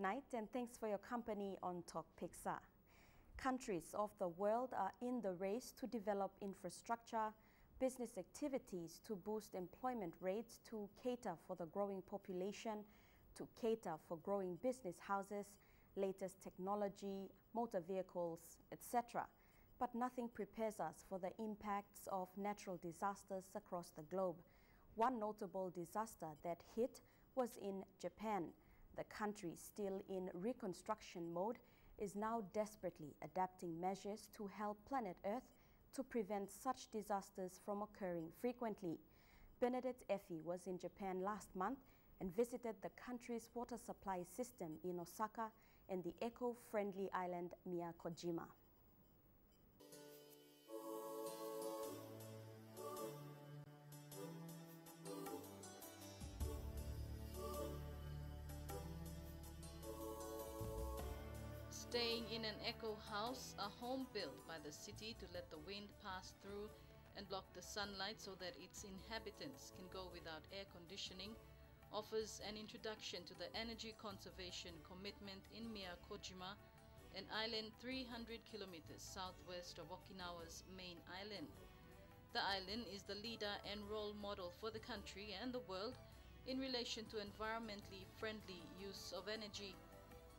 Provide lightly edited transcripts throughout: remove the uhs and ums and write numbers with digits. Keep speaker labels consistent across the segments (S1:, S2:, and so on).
S1: night and thanks for your company on Tokpiksa. Countries of the world are in the race to develop infrastructure, business activities to boost employment rates, to cater for the growing population, to cater for growing business houses, latest technology, motor vehicles, etc. But nothing prepares us for the impacts of natural disasters across the globe. One notable disaster that hit was in Japan. The country, still in reconstruction mode, is now desperately adapting measures to help planet Earth to prevent such disasters from occurring frequently. Bernadette Effie was in Japan last month and visited the country's water supply system in Osaka and the eco-friendly island Miyakojima.
S2: Staying in an eco house, a home built by the city to let the wind pass through and block the sunlight so that its inhabitants can go without air conditioning, offers an introduction to the energy conservation commitment in Miyakojima, an island 300 kilometers southwest of Okinawa's main island. The island is the leader and role model for the country and the world in relation to environmentally friendly use of energy.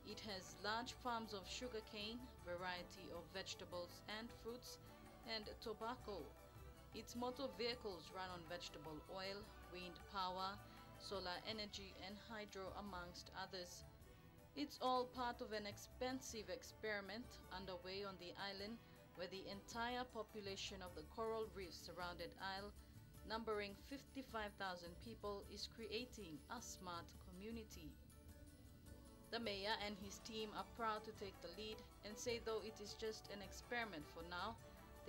S2: It has large farms of sugarcane, variety of vegetables and fruits, and tobacco. Its motor vehicles run on vegetable oil, wind power, solar energy and hydro, amongst others. It's all part of an expensive experiment underway on the island, where the entire population of the coral reef-surrounded isle, numbering 55,000 people, is creating a smart community. The mayor and his team are proud to take the lead and say though it is just an experiment for now,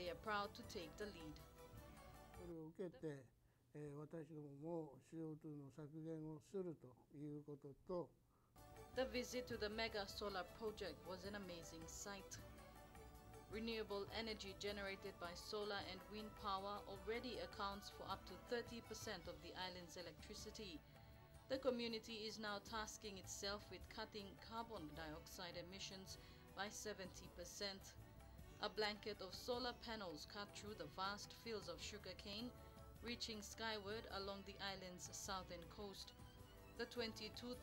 S2: they are proud to take the lead.
S3: これを受けて、私どもも CO2 の削減をするということと
S2: The visit to the mega solar project was an amazing sight. Renewable energy generated by solar and wind power already accounts for up to 30% of the island's electricity. The community is now tasking itself with cutting carbon dioxide emissions by 70%. A blanket of solar panels cut through the vast fields of sugarcane, reaching skyward along the island's southern coast. The 22,000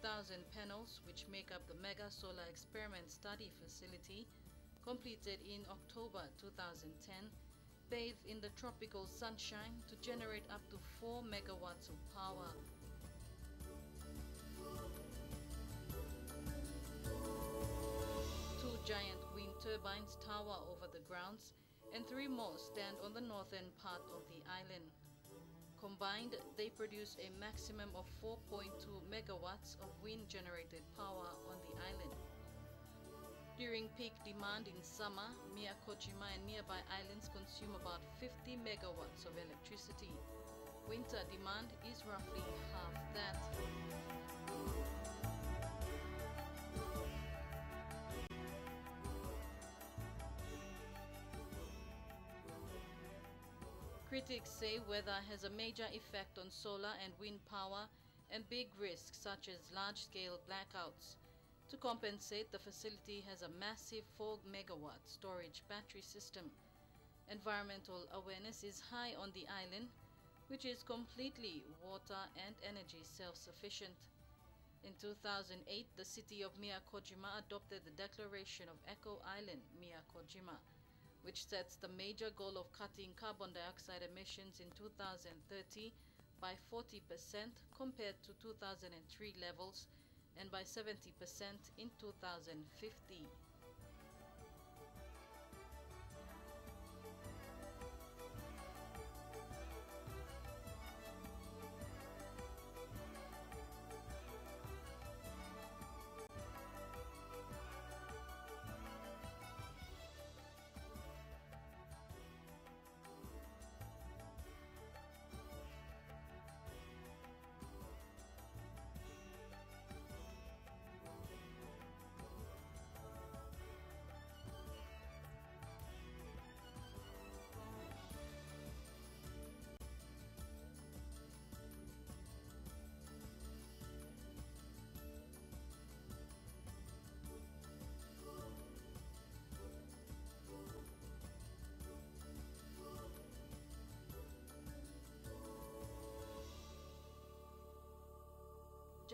S2: panels, which make up the Mega Solar Experiment Study Facility, completed in October 2010, bathe in the tropical sunshine to generate up to 4 megawatts of power. Two giant wind turbines tower over the grounds, and 3 more stand on the northern part of the island. Combined, they produce a maximum of 4.2 megawatts of wind-generated power on the island. During peak demand in summer, Miyakojima and nearby islands consume about 50 megawatts of electricity. Winter demand is roughly half that. Critics say weather has a major effect on solar and wind power and big risks such as large-scale blackouts. To compensate, the facility has a massive 4 megawatt storage battery system. Environmental awareness is high on the island, which is completely water and energy self-sufficient. In 2008, the city of Miyakojima adopted the Declaration of Eco-Island Miyakojima, which sets the major goal of cutting carbon dioxide emissions in 2030 by 40% compared to 2003 levels and by 70% in 2050.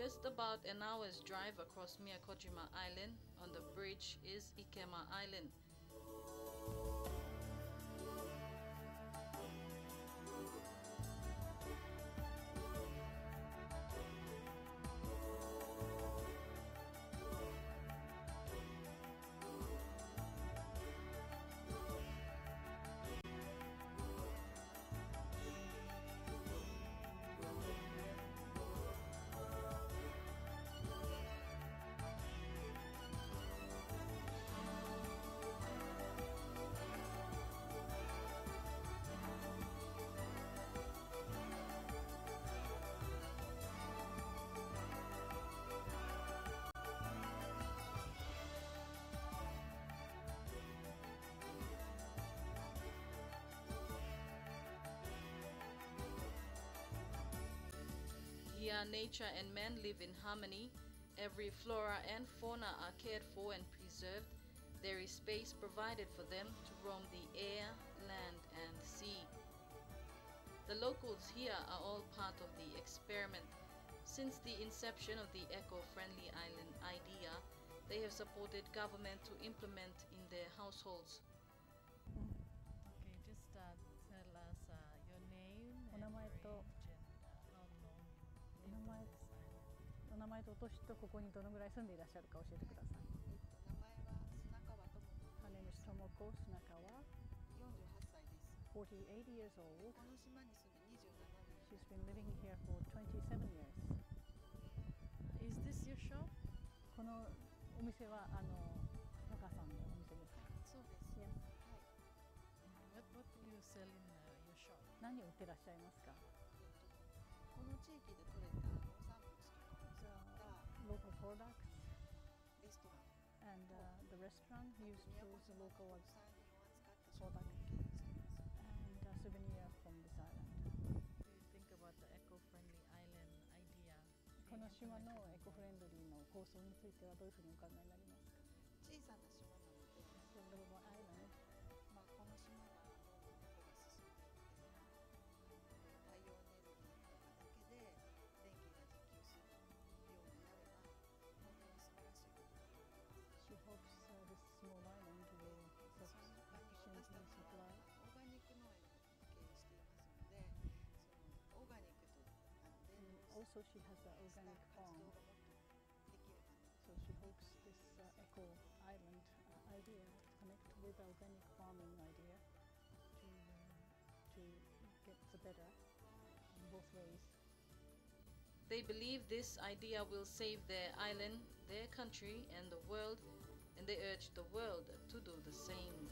S2: Just about an hour's drive across Miyakojima Island, on the bridge is Ikema Island. Here, nature and man live in harmony. Every flora and fauna are cared for and preserved. There is space provided for them to roam the air, land, and sea. The locals here are all part of the experiment. Since the inception of the eco-friendly island idea, they have supported government to implement in their households.
S4: Okay, just tell us your name and
S5: お名前と
S4: age and how long you live on this island.
S5: お名前とお年とここにどのぐらい住んでいらっしゃるか教えてください。Her name is Tomoko Sunakawa, 48 years old. She's been living here for 27 years.
S4: Is this your shop?
S5: このお店は中さんのお店ですか？Yes.
S4: What do you sell in your shop?
S5: 何を売ってらっしゃいますか？ The local products and the restaurant used those local products and a souvenir from this island.
S4: What do you think about the eco-friendly island idea?
S5: この島のエコフレンドリーの構想についてはどういうふうにお考えになりますか？ It's a little island. She hopes this small island will sufficiently supply. Also, she has an organic farm. So she hopes this eco island idea to connect with organic farming idea to get the better in both ways.
S2: They believe this idea will save their island, their country, and the world, and they urge the world to do the same.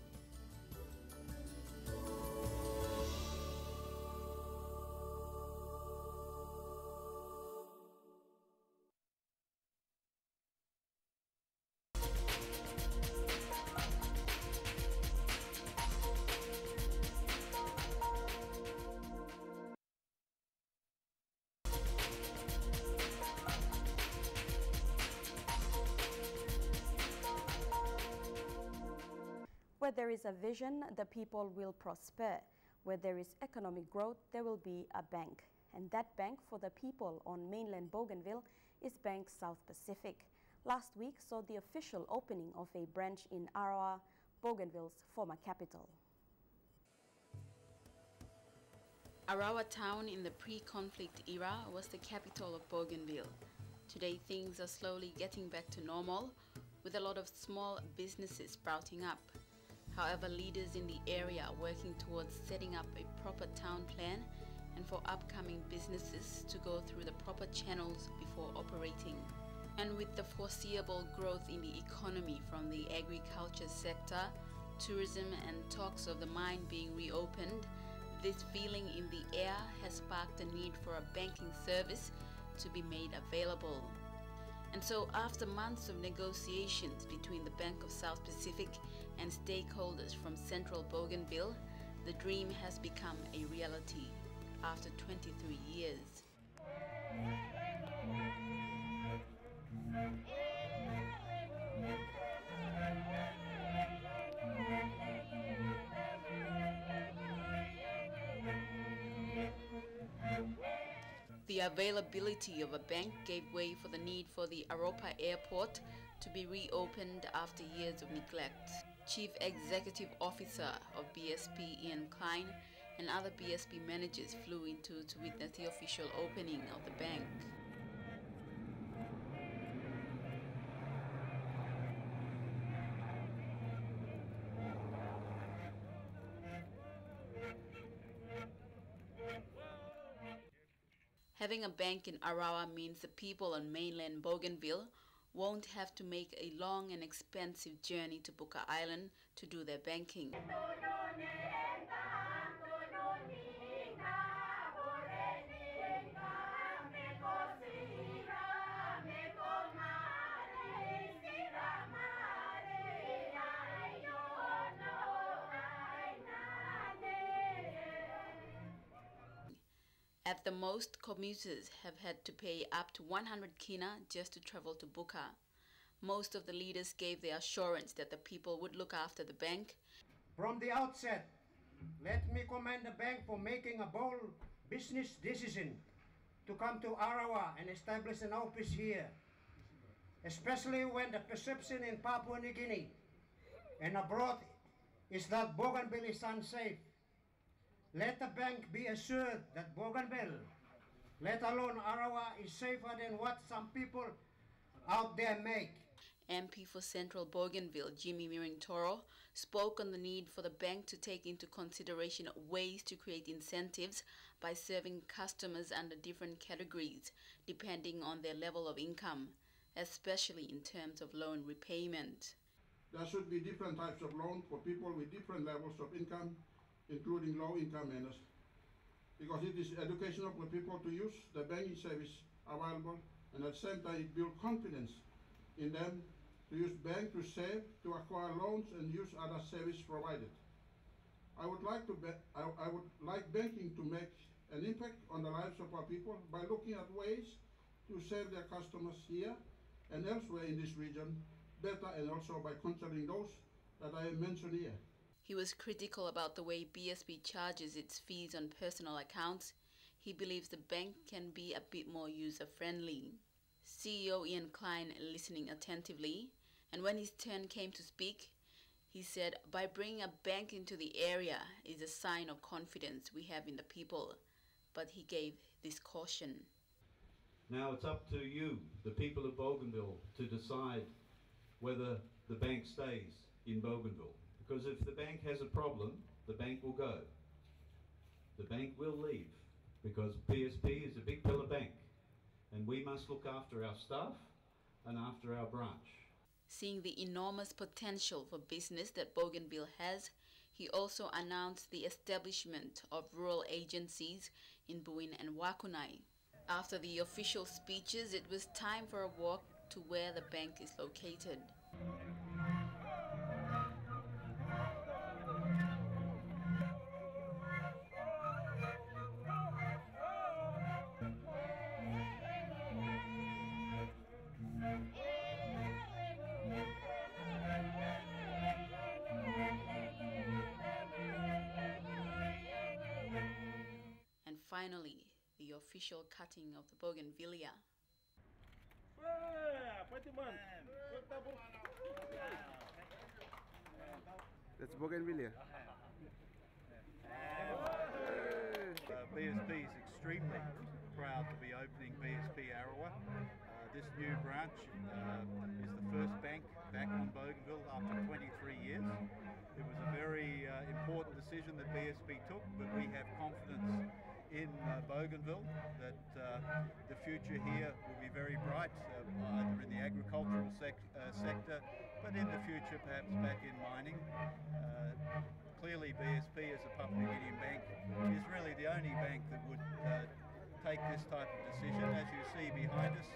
S1: Where there is a vision, the people will prosper. Where there is economic growth, there will be a bank. And that bank for the people on mainland Bougainville is Bank South Pacific. Last week saw the official opening of a branch in Arawa, Bougainville's former capital.
S6: Arawa town in the pre-conflict era was the capital of Bougainville. Today things are slowly getting back to normal, with a lot of small businesses sprouting up. However, leaders in the area are working towards setting up a proper town plan and for upcoming businesses to go through the proper channels before operating. And with the foreseeable growth in the economy from the agriculture sector, tourism and talks of the mine being reopened, this feeling in the air has sparked the need for a banking service to be made available. And so after months of negotiations between the Bank of South Pacific and stakeholders from central Bougainville, the dream has become a reality after 23 years. The The availability of a bank gave way for the need for the Aropa airport to be reopened after years of neglect. Chief Executive Officer of BSP Ian Klein and other BSP managers flew into to witness the official opening of the bank. Having a bank in Arawa means the people on mainland Bougainville won't have to make a long and expensive journey to Buka Island to do their banking. At the most, commuters have had to pay up to 100 kina just to travel to Buka. Most of the leaders gave the assurance that the people would look after the bank.
S7: From the outset, let me commend the bank for making a bold business decision to come to Arawa and establish an office here, especially when the perception in Papua New Guinea and abroad is that Bougainville is unsafe. Let the bank be assured that Bougainville, let alone Arawa, is safer than what some people out there make.
S6: MP for Central Bougainville, Jimmy Mirintoro, spoke on the need for the bank to take into consideration ways to create incentives by serving customers under different categories, depending on their level of income, especially in terms of loan repayment.
S8: There should be different types of loans for people with different levels of income, including low-income earners, because it is educational for people to use the banking service available, and at the same time it builds confidence in them to use bank to save, to acquire loans, and use other service provided. I would like banking to make an impact on the lives of our people by looking at ways to serve their customers here and elsewhere in this region better, and also by considering those that I have mentioned here.
S6: He was critical about the way BSP charges its fees on personal accounts. He believes the bank can be a bit more user-friendly. CEO Ian Klein listening attentively, and when his turn came to speak, he said, by bringing a bank into the area is a sign of confidence we have in the people, but he gave this caution.
S9: Now it's up to you, the people of Bougainville, to decide whether the bank stays in Bougainville. Because if the bank has a problem, the bank will go. The bank will leave, because BSP is a big pillar bank, and we must look after our staff and after our branch.
S6: Seeing the enormous potential for business that Bougainville has, he also announced the establishment of rural agencies in Buin and Wakunai. After the official speeches, it was time for a walk to where the bank is located. And finally, the official cutting of the bougainvillea.
S10: That's bougainvillea.
S11: BSP is extremely proud to be opening BSP Arawa. This new branch is the first bank back on Bougainville after 23 years. It was a very important decision that BSP took, but we have confidence in Bougainville that the future here will be very bright, either in the agricultural sector, but in the future perhaps back in mining. Clearly BSP as a Papua New Guinean bank is really the only bank that would take this type of decision. As you see behind us,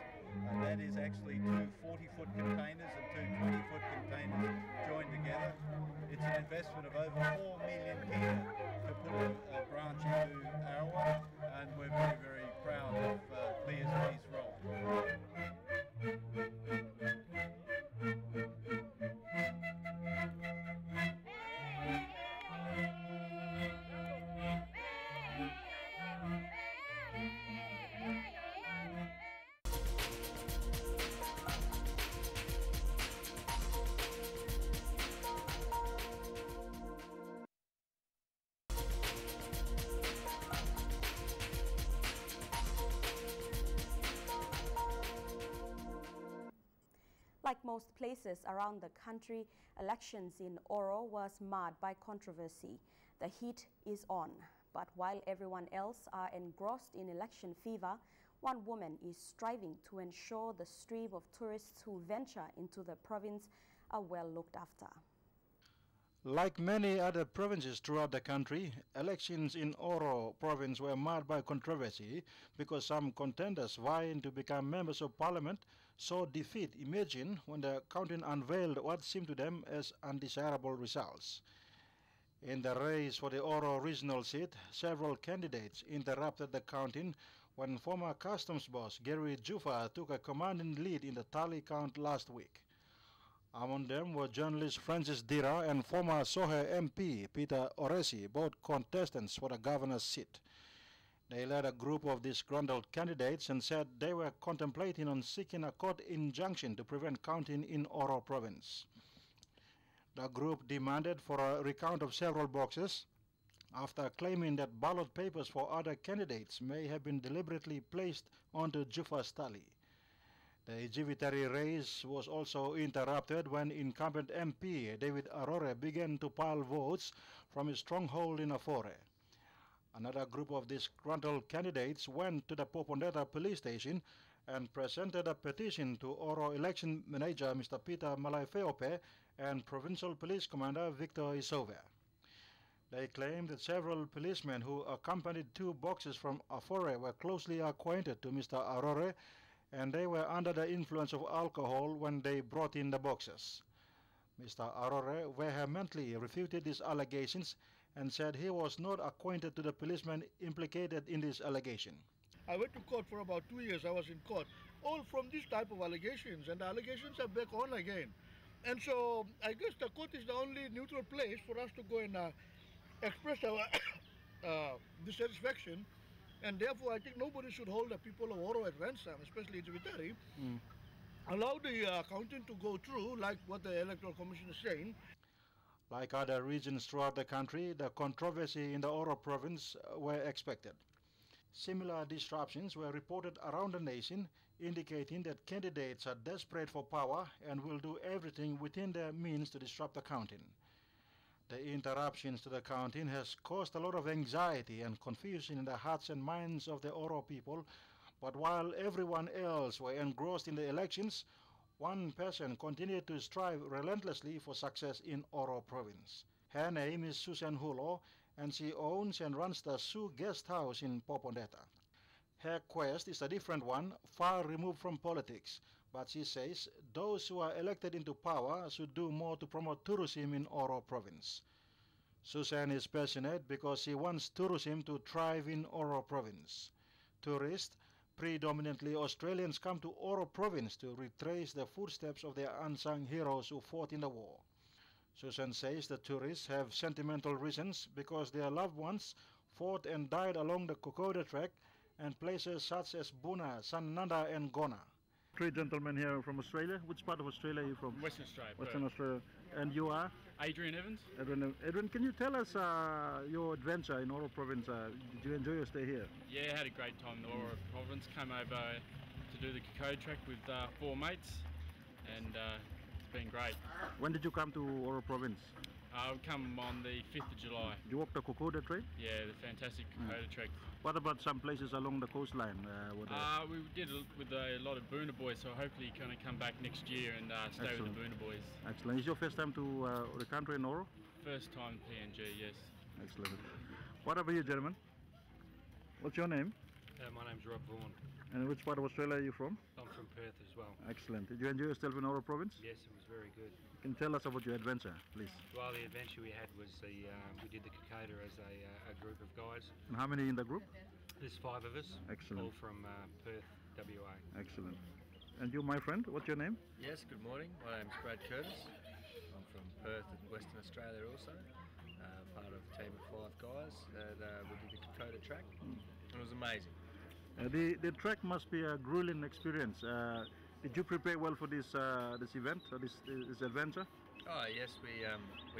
S11: that is actually two 40-foot containers and two 20-foot containers joined together. It's an investment of over 4 million kina to put a branch into Arawa, and we're very, very proud of BSP's role.
S1: most places around the country, elections in Oro was marred by controversy. The heat is on, but while everyone else are engrossed in election fever, one woman is striving to ensure the stream of tourists who venture into the province are well looked after.
S12: Like many other provinces throughout the country, elections in Oro province were marred by controversy because some contenders vying to become members of parliament saw defeat emerging when the county unveiled what seemed to them as undesirable results. In the race for the Oro regional seat, several candidates interrupted the counting when former customs boss Gary Jufa took a commanding lead in the tally count last week. Among them were journalist Francis Dira and former Sohe MP Peter Oresi, both contestants for the governor's seat. They led a group of disgruntled candidates and said they were contemplating on seeking a court injunction to prevent counting in Oro province. The group demanded for a recount of several boxes after claiming that ballot papers for other candidates may have been deliberately placed onto Jufa's tally. The exhibitory race was also interrupted when incumbent MP David Arore began to pile votes from his stronghold in Afore. Another group of disgruntled candidates went to the Popondetta police station and presented a petition to Oro election manager Mr. Peter Malaifeope and Provincial Police Commander Victor Isove. They claimed that several policemen who accompanied two boxes from Afore were closely acquainted to Mr. Arore, and they were under the influence of alcohol when they brought in the boxes. Mr. Arore vehemently refuted these allegations and said he was not acquainted to the policemen implicated in this allegation.
S13: I went to court for about 2 years. I was in court, all from this type of allegations, and the allegations are back on again. And so I guess the court is the only neutral place for us to go and express our dissatisfaction. And therefore, I think nobody should hold the people of Oro at ransom, especially Jivitari. Allow the counting to go through, like what the Electoral Commission is saying.
S12: Like other regions throughout the country, the controversy in the Oro province were expected. Similar disruptions were reported around the nation, indicating that candidates are desperate for power and will do everything within their means to disrupt the counting. The interruptions to the counting has caused a lot of anxiety and confusion in the hearts and minds of the Oro people, but while everyone else were engrossed in the elections, one person continued to strive relentlessly for success in Oro province. Her name is Susan Hulo, and she owns and runs the Sioux Guest House in Popondetta. Her quest is a different one, far removed from politics, but she says those who are elected into power should do more to promote tourism in Oro province. Susan is passionate because she wants tourism to thrive in Oro province. Tourists, predominantly Australians, come to Oro province to retrace the footsteps of their unsung heroes who fought in the war. Susan says the tourists have sentimental reasons because their loved ones fought and died along the Kokoda track and places such as Buna, Sananda and Gona.
S14: Three gentlemen here from Australia. Which part of Australia are you from?
S15: Western Australia.
S14: Western Australia. And you are?
S15: Adrian Evans.
S14: Edwin, can you tell us your adventure in Oro province? Did you enjoy your stay here?
S15: Yeah, had a great time in the Oro province. Came over to do the Kokoda track with 4 mates, and it's been great.
S14: When did you come to Oro province?
S15: We come on the 5th of July.
S14: You walked the Kokoda track?
S15: Yeah, the fantastic Kokoda track.
S14: What about some places along the coastline?
S15: We did it with a lot of Boona boys, so hopefully going to come back next year and stay with the Boona boys.
S14: Excellent. Is your first time to the country in Oro?
S15: First time PNG, yes.
S14: Excellent. What about you, gentlemen? What's your name?
S16: My name's Rob Vaughan.
S14: And which part of Australia are you from?
S16: I'm from Perth as well.
S14: Excellent. Did you enjoy yourself in Oro province?
S16: Yes, it was very good.
S14: Can you tell us about your adventure, please?
S16: Well, the adventure we had was we did the Kokoda as a group of guys.
S14: And how many in the group?
S16: There's 5 of us.
S14: Excellent.
S16: All from Perth, WA.
S14: Excellent. And you, my friend, what's your name?
S17: Yes, good morning. My name's Brad Curtis. I'm from Perth in Western Australia also. Part of a team of 5 guys. We did the Kokoda track. It was amazing.
S14: The track must be a grueling experience. Did you prepare well for this event, or this adventure?
S17: Oh yes, we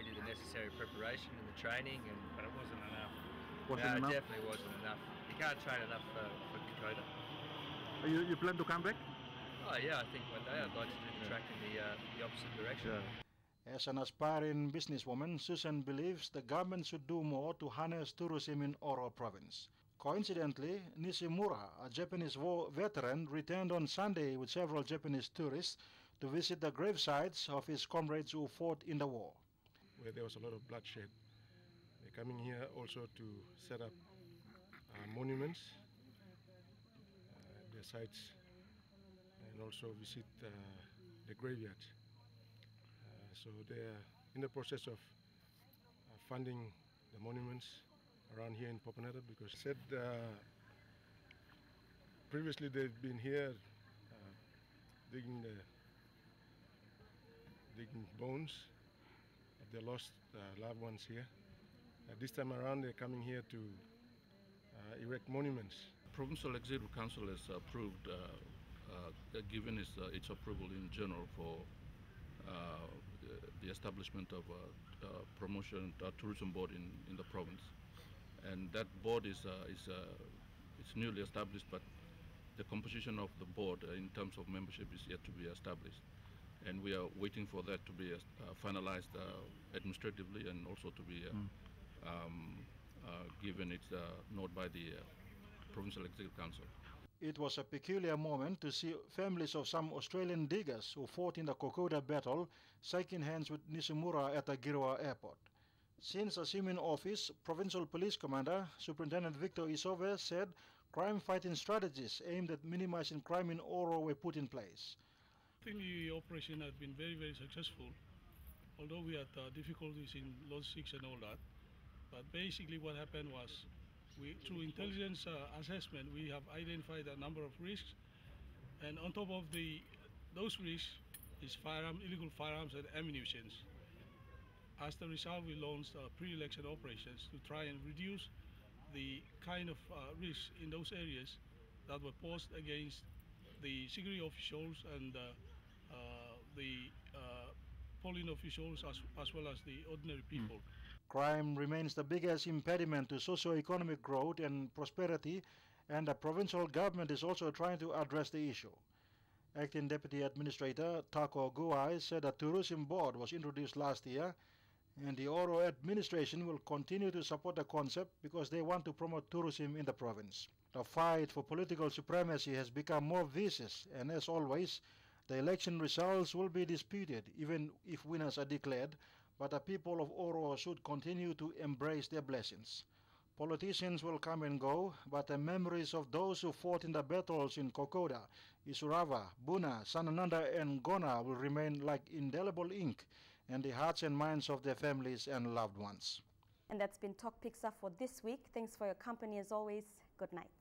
S17: did the necessary preparation and the training, but it wasn't enough.
S14: Wasn't enough?
S17: It definitely wasn't enough. You can't train enough for Kokoda.
S14: You plan to come back?
S17: Oh yeah, I think one day I'd like to do the track in the opposite direction.
S12: Yeah. As an aspiring businesswoman, Susan believes the government should do more to harness tourism in Oro province. Coincidentally, Nishimura, a Japanese war veteran, returned on Sunday with several Japanese tourists to visit the gravesites of his comrades who fought in the war.
S18: Where there was a lot of bloodshed. They're coming here also to set up monuments, their sites, and also visit the graveyard. So they're in the process of funding the monuments around here in Poponeta, because said previously they've been here digging bones of their lost loved ones here. This time around they're coming here to erect monuments.
S19: Provincial Executive Council has approved, given its approval in general for the establishment of a promotion tourism board in the province, and that board is newly established, but the composition of the board in terms of membership is yet to be established, and we are waiting for that to be finalized administratively and also to be given its note by the Provincial Executive Council.
S12: It was a peculiar moment to see families of some Australian diggers who fought in the Kokoda battle shaking hands with Nishimura at the Girwa airport. Since assuming office, Provincial Police Commander Superintendent Victor Isove said crime-fighting strategies aimed at minimizing crime in Oro were put in place.
S20: I think the operation has been very, very successful, although we had difficulties in logistics and all that. But basically what happened was, through intelligence assessment, we have identified a number of risks, and on top of those risks is illegal firearms and ammunition. As the result, we launched pre-election operations to try and reduce the kind of risks in those areas that were posed against the security officials and the polling officials as well as the ordinary people.
S12: Crime remains the biggest impediment to socio-economic growth and prosperity, and the provincial government is also trying to address the issue. Acting Deputy Administrator Tako Guai said a tourism board was introduced last year, and the Oro administration will continue to support the concept because they want to promote tourism in the province. The fight for political supremacy has become more vicious, and as always, the election results will be disputed even if winners are declared, but the people of Oro should continue to embrace their blessings. Politicians will come and go, but the memories of those who fought in the battles in Kokoda, Isurava, Buna, Sanananda and Gona will remain like indelible ink in the hearts and minds of their families and loved ones.
S1: And that's been Tokpiksa for this week. Thanks for your company as always. Good night.